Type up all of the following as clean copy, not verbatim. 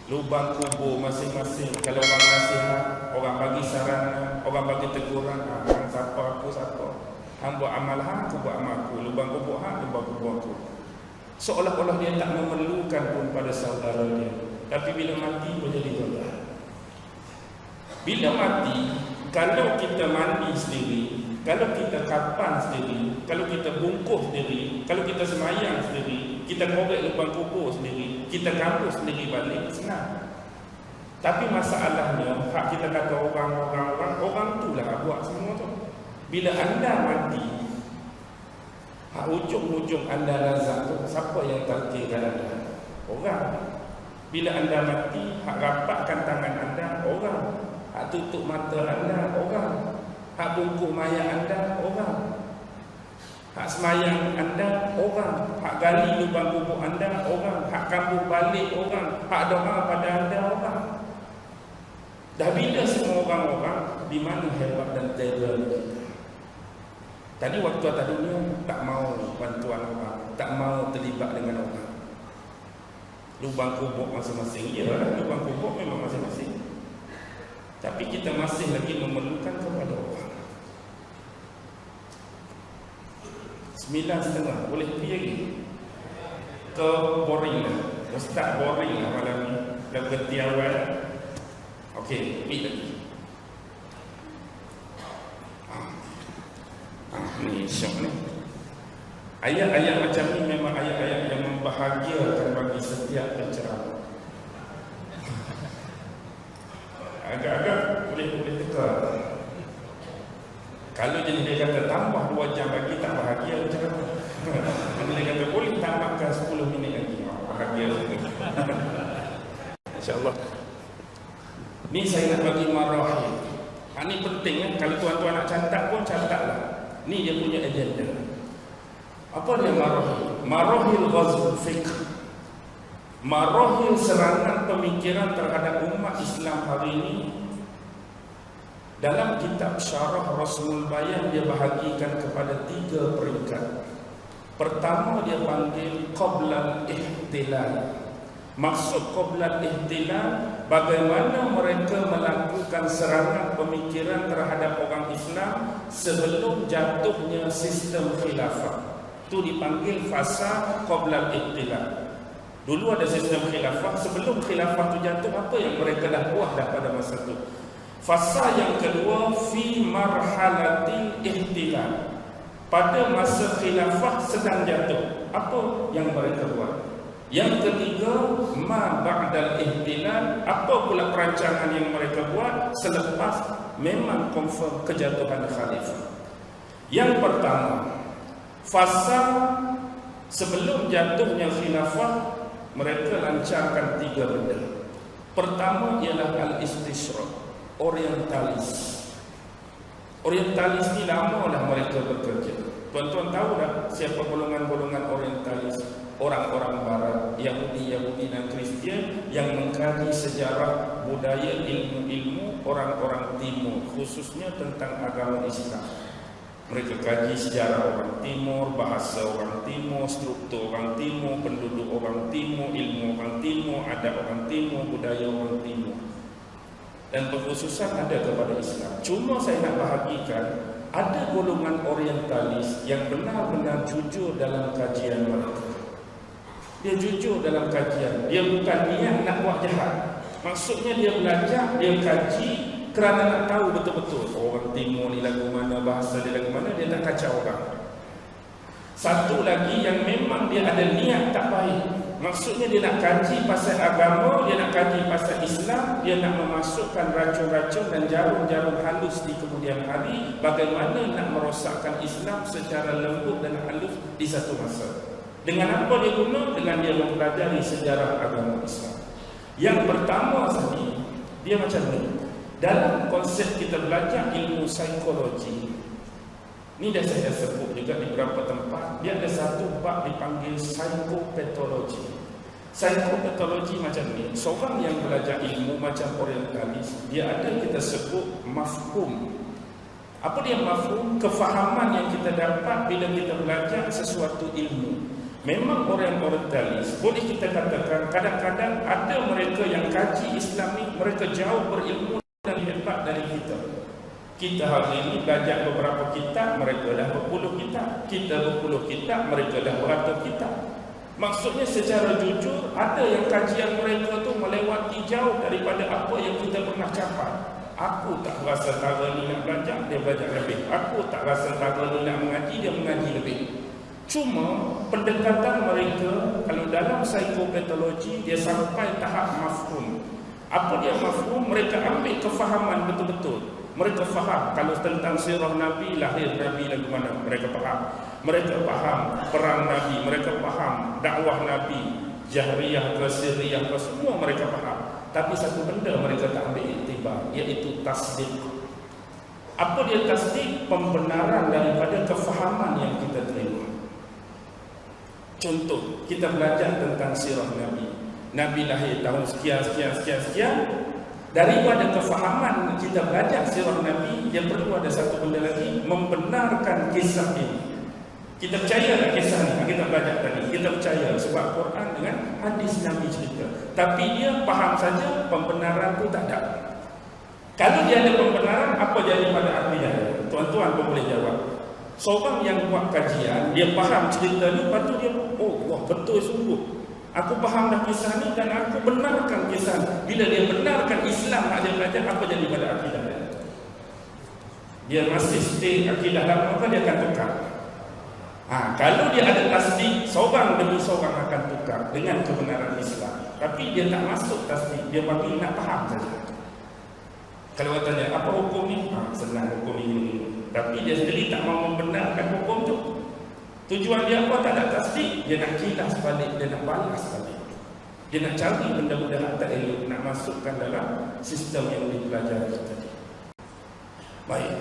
lubang kubur masing-masing. Kalau orang nasihat, orang bagi saran, orang bagi teguran, hang siapa aku siapa. Hang buat amal hang, aku buat amal aku. Lubang kubur hang, lubang kubur aku. Seolah-olah dia tak memerlukan pun pada saudara dia. Tapi bila mati pun jadi tuan. Bila mati, kalau kita mandi sendiri, kalau kita kapan sendiri, kalau kita bungkus sendiri, kalau kita semayang sendiri, kita korek lubang kubur sendiri, kita kampus sendiri balik, senang. Tapi masalahnya, hak kita kata orang itulah buat semua tu. Bila anda mati, hak ujung-ujung anda razak tu, siapa yang takdirkan anda? Orang. Bila anda mati, hak rapatkan tangan anda, orang. Hak tutup mata anda, orang. Hak bungkus mayat anda, orang. Hak semayang anda, orang. Hak gali lubang kubur anda, orang. Hak kampung balik, orang. Hak doa pada anda, orang. Dah bila semua orang-orang, di mana hebat dan terror kita? Tadi waktu atas dunia tak mau bantuan orang, tak mau terlibat dengan orang. Lubang kubur masing-masing, iyalah lubang kubur memang masing-masing. Tapi kita masih lagi memerlukan kepada orang. 9.30 boleh pergi lagi ke boring lah. Ustaz boring lah malam ni. Dah berhenti awal. Okey, pergi lagi. Ni syok ni. Ayat-ayat macam ni memang ayat-ayat yang membahagiakan bagi setiap penceramah. Agak-agak boleh teka. Kalau jadi dia kata tambah 2 jam lagi, tak bahagia macam mana? Kalau dia kata boleh tambahkan 10 minit lagi, bahagia juga. InsyaAllah. Ni saya nak bagi marahil. Ini penting kan? Kalau tuan-tuan nak catat pun catatlah. Ni dia punya agenda. Apa dia marahil? Marahil ghazw fiqh. Marahil serangan pemikiran terhadap umat Islam hari ini. Dalam kitab Syarah Rasmul Bayan dia bahagikan kepada 3 peringkat. Pertama dia panggil Qoblal Ihtilal. Maksud Qoblal Ihtilal, bagaimana mereka melakukan serangan pemikiran terhadap orang Islam sebelum jatuhnya sistem khilafah. Itu dipanggil fasa Qoblal Ihtilal. Dulu ada sistem khilafah, sebelum khilafah itu jatuh, apa yang mereka dah buat dah pada masa itu. Fasa yang kedua, fi marhalatil ihtilal. Pada masa khilafah sedang jatuh, apa yang mereka buat. Yang ketiga, ma ba'dal ihtilal. Apa pula perancangan yang mereka buat selepas memang confirm kejatuhan khalifah. Yang pertama, fasa sebelum jatuhnya khilafah, mereka lancarkan 3 benda. Pertama ialah al-istishraq, orientalis. Orientalis ni lama dah mereka bekerja. Tuan-tuan tahu tak siapa golongan-golongan orientalis? Orang-orang barat, Yahudi dan Kristian yang mengkaji sejarah, budaya, ilmu-ilmu orang-orang timur, khususnya tentang agama Islam. Mereka kaji sejarah orang timur, bahasa orang timur, struktur orang timur, penduduk orang timur, ilmu orang timur, adat orang timur, budaya orang timur. Dan berkhususan ada kepada Islam. Cuma saya nak bahagikan, ada golongan orientalis yang benar-benar jujur dalam kajian mereka. Dia jujur dalam kajian. Dia bukan niat nak buat jahat. Maksudnya dia belajar, dia kaji kerana nak tahu betul-betul orang timur ni lagu mana, bahasa dia lagu mana, dia tak kacau orang. Satu lagi yang memang dia ada niat tak baik. Maksudnya dia nak kaji pasal agama, dia nak kaji pasal Islam, dia nak memasukkan racun-racun dan jarum-jarum halus di kemudian hari, bagaimana nak merosakkan Islam secara lembut dan halus di satu masa. Dengan apa dia guna? Dengan dia mempelajari sejarah agama Islam. Yang pertama tadi, dia macam ni. Dalam konsep kita belajar ilmu psikologi, ni dah saya sebut juga di beberapa tempat, dia ada satu bab dipanggil psikopatologi. Psikopatologi macam ni, seorang yang belajar ilmu macam orientalis, dia ada kita sebut mafhum. Apa dia mafhum? Kefahaman yang kita dapat bila kita belajar sesuatu ilmu. Memang orang orientalis, boleh kita katakan kadang-kadang ada mereka yang kaji Islam ni, mereka jauh berilmu dan hebat dari kita. Kita hari ini belajar beberapa kitab, mereka dah berpuluh kitab. Kita berpuluh kitab, mereka dah beratus kitab. Maksudnya secara jujur, ada yang kajian mereka tu melewati jauh daripada apa yang kita pernah capai. Aku tak rasa tara ni nak belajar, dia belajar lebih. Aku tak rasa tara ni nak mengaji, dia mengaji lebih. Cuma pendekatan mereka, kalau dalam psikopatologi, dia sampai tahap mafhum. Apa dia mafhum? Mereka ambil kefahaman betul-betul. Mereka faham kalau tentang sirah Nabi, lahir Nabi lagu mana, mereka faham. Mereka faham perang Nabi, mereka faham dakwah Nabi, jahriyah ke siriyah ke, semua mereka faham. Tapi satu benda mereka tak ambil iktibar, iaitu tasdik. Apa dia tasdik? Pembenaran daripada kefahaman yang kita terima. Contoh, kita belajar tentang sirah Nabi. Nabi lahir tahun sekian. Daripada kefahaman kita belajar sirah Nabi, dia perlu ada satu benda lagi, membenarkan kisah ini. Kita percaya tak kisah ni? Kita belajar tadi. Kita percaya sebab Quran dengan hadis Nabi cerita. Tapi dia faham saja, pembenaran tu tak ada. Kalau dia ada pembenaran, apa jadi pada akidah? Tuan-tuan pun boleh jawab. Seorang yang buat kajian, dia faham cerita ni, lepas tu dia, oh wah betul sungguh, aku faham dah kisah ni dan aku benarkan kisah ni. Bila dia benarkan Islam nak dia belajar, apa jadi pada akidah dia? Dia masih stay akidah lama, maka dia akan tukar. Kalau dia ada tasdik, seorang demi seorang akan tukar dengan kebenaran Islam. Tapi dia tak masuk tasdik, dia bagi nak faham saja. Kalau orang tanya, apa hukum ni? Senang hukum ini. Tapi dia sendiri tak mahu membenarkan hukum tu. Tujuan dia apa? Tak ada tasdik. Dia nak kilas balik, dia nak balas balik. Dia nak cari benda-benda tak elok, nak masukkan dalam sistem yang dipelajari tadi. Baik.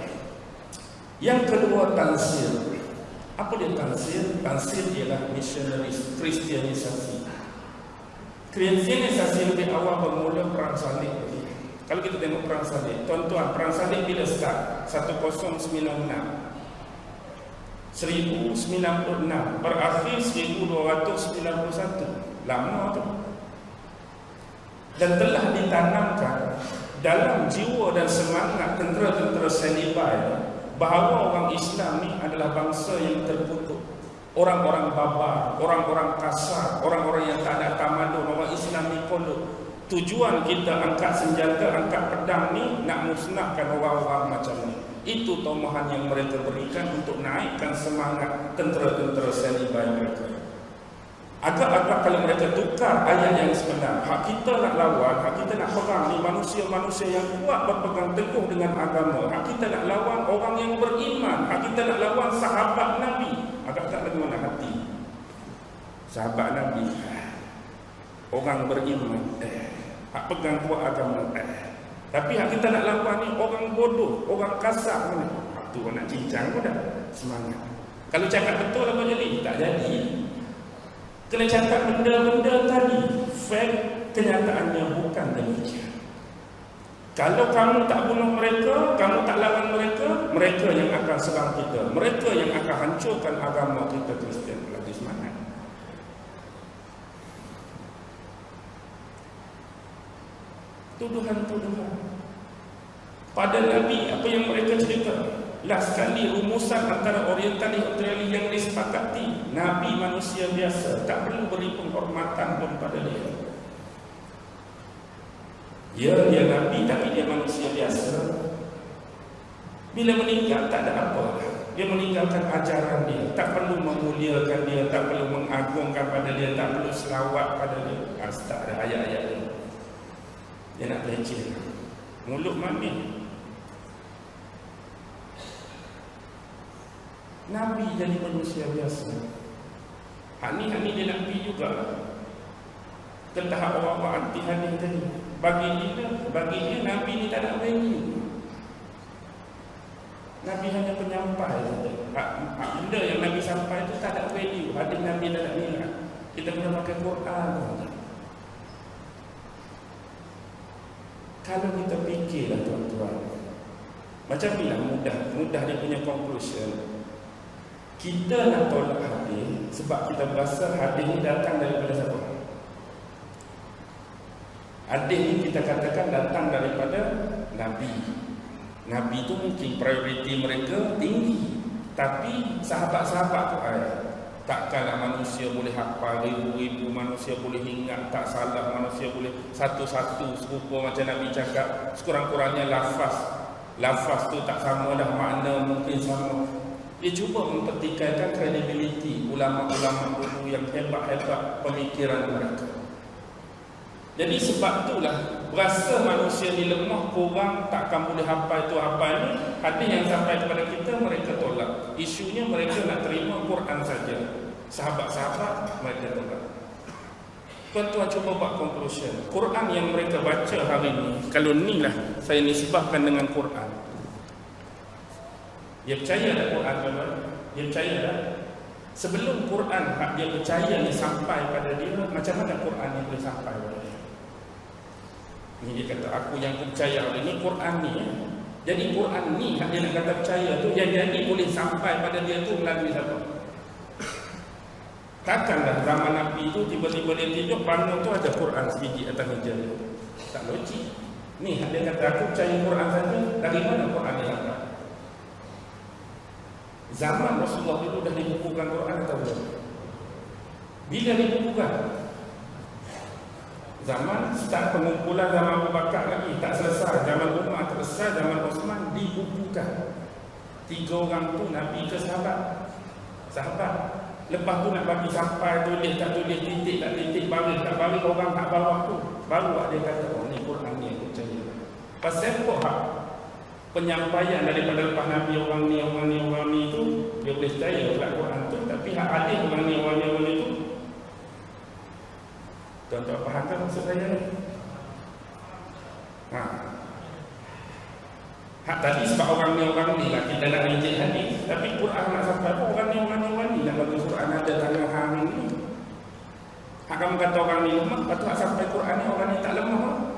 Yang kedua, tansir. Apa dia tansir? Tansir ialah missionaris, kristianisasi. Kristianisasi lebih awal bermula perang salib. Kalau kita tengok perang salib, tuan-tuan, perang salib bila start? 1096, berakhir 1291. Lama tu. Dan telah ditanamkan dalam jiwa dan semangat tentera-tentera Salibai bahawa orang Islam ni adalah bangsa yang terkutuk. Orang-orang barbar, orang-orang kasar, orang-orang yang tak ada tamadun, orang Islam ni kolot. Tujuan kita angkat senjata, angkat pedang ni nak musnahkan orang-orang macam ni. Itu tomohan yang mereka berikan untuk naikkan semangat tentera-tentera Salibai mereka. Agak-agak kalau mereka tukar ayat yang sebenar, hak kita nak lawan, hak kita nak perang ni manusia-manusia yang kuat berpegang teguh dengan agama. Hak kita nak lawan orang yang beriman, hak kita nak lawan sahabat Nabi. Agak-agak lagu mana hati? Sahabat Nabi, orang beriman, hak pegang kuat agama, tapi hak kita nak lawan ni orang bodoh, orang kasar mana? Hak tu nak cincang pun dah semangat. Kalau cakap betul apa jadi? Tak jadi. Kena cakap benda-benda tadi, fact kenyataannya bukan demikian. Kalau kamu tak bunuh mereka, kamu tak lawan mereka, mereka yang akan serang kita, mereka yang akan hancurkan agama kita Kristian. Lagi semangat. Tuduhan-tuduhan pada Nabi, apa yang mereka cerita? Last sekali rumusan antara orientalis dan Australia yang disepakati, Nabi manusia biasa, tak perlu beri penghormatan pun pada dia. Ya, dia Nabi tapi dia manusia biasa. Bila meninggal tak ada apa. Dia meninggalkan ajaran dia, tak perlu memuliakan dia, tak perlu mengagungkan pada dia, tak perlu selawat pada dia. Tak ada ayat-ayat dia. Dia nak leceh. Mulut mamin. Nabi jadi manusia biasa. Hak ni dia nak pergi juga ke tahap orang-orang anti hadis tadi. Bagi dia Nabi ni tak ada value. Nabi hanya penyampai saja. Hak benda yang Nabi sampai itu tak ada value. Hadis Nabi tak ada nilai. Kita kena pakai Quran saja. Kalau kita fikirlah tuan-tuan, macam bila mudah dia punya conclusion. Kita nak tolak hadis, hadis sebab kita berasa hadis ni datang daripada siapa? Hadis ni kita katakan datang daripada Nabi. Nabi tu mungkin prioriti mereka tinggi, tapi sahabat-sahabat tu takkanlah manusia boleh hafal, ribu-ribu manusia boleh ingat, tak salah manusia boleh satu-satu serupa macam Nabi cakap. Sekurang-kurangnya lafaz tu tak sama dah, makna mungkin sama. Dia cuba mempertikaikan kredibiliti ulama-ulama dulu yang hebat-hebat pemikiran mereka. Jadi sebab itulah berasa manusia ni lemah, kurang, takkan boleh hafal itu hafal ni. Hadis yang sampai kepada kita mereka tolak. Isunya mereka nak terima Quran saja. Sahabat-sahabat mereka tolak. Tuan-tuan cuba buat conclusion. Quran yang mereka baca hari ini, kalau ni lah saya nisbahkan dengan Quran. Dia percaya tak Quran tuan-tuan? Dia percaya tak? Sebelum Quran dia percaya ni sampai pada dia, macam mana Quran ni boleh sampai pada dia? Ni dia kata, aku yang percaya hari ni Quran ni Jadi Quran ni dia nak kata percaya tu, yang jadi boleh sampai pada dia tu melalui siapa? Takkanlah zaman Nabi tu tiba-tiba dia tidur, bangun tu ada Quran sebiji atas meja dia. Tak logik. Ni dia kata aku percaya Quran saja, dari mana Quran ni sampai? Zaman Rasulullah dulu dah dibukukan Quran atau belum? Bila dibukukan? Zaman start pengumpulan zaman Abu Bakar lagi, tak selesai. Zaman Umar tak selesai, zaman Osman dibukukan. 3 orang tu Nabi ke sahabat. Lepas tu nak bagi sampai, tulis tak tulis, titik tak titik, baris tak baris, orang tak bawah tu, baru dia kata, oh ni Quran ni aku percaya. Pasal apa penyampaian daripada lepas Nabi orang ni tu dia boleh percaya kat Quran tu, tapi hak hadis orang ni tu tuan-tuan faham tak maksud saya ni? Hak tadi sebab orang ni lah kita nak rinci hadis, tapi Quran nak sampai apa orang ni nak bagi Quran ada tangan hang ni. Hak kamu kata orang ni lemah, patut sampai Quran ni orang ni tak lemah.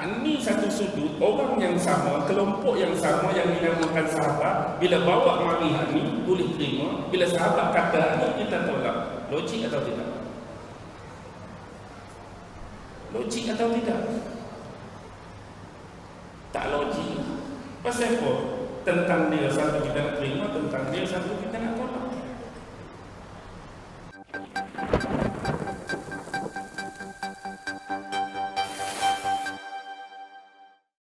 Ini satu sudut, orang yang sama, kelompok yang sama yang dinamakan sahabat, bila bawa mari ni boleh terima, bila sahabat kata ni kita tolak. Logik atau tidak? Logik atau tidak? Tak logik. Pasal apa? Tentang dia satu kita nak terima, tentang dia satu kita nak tolak.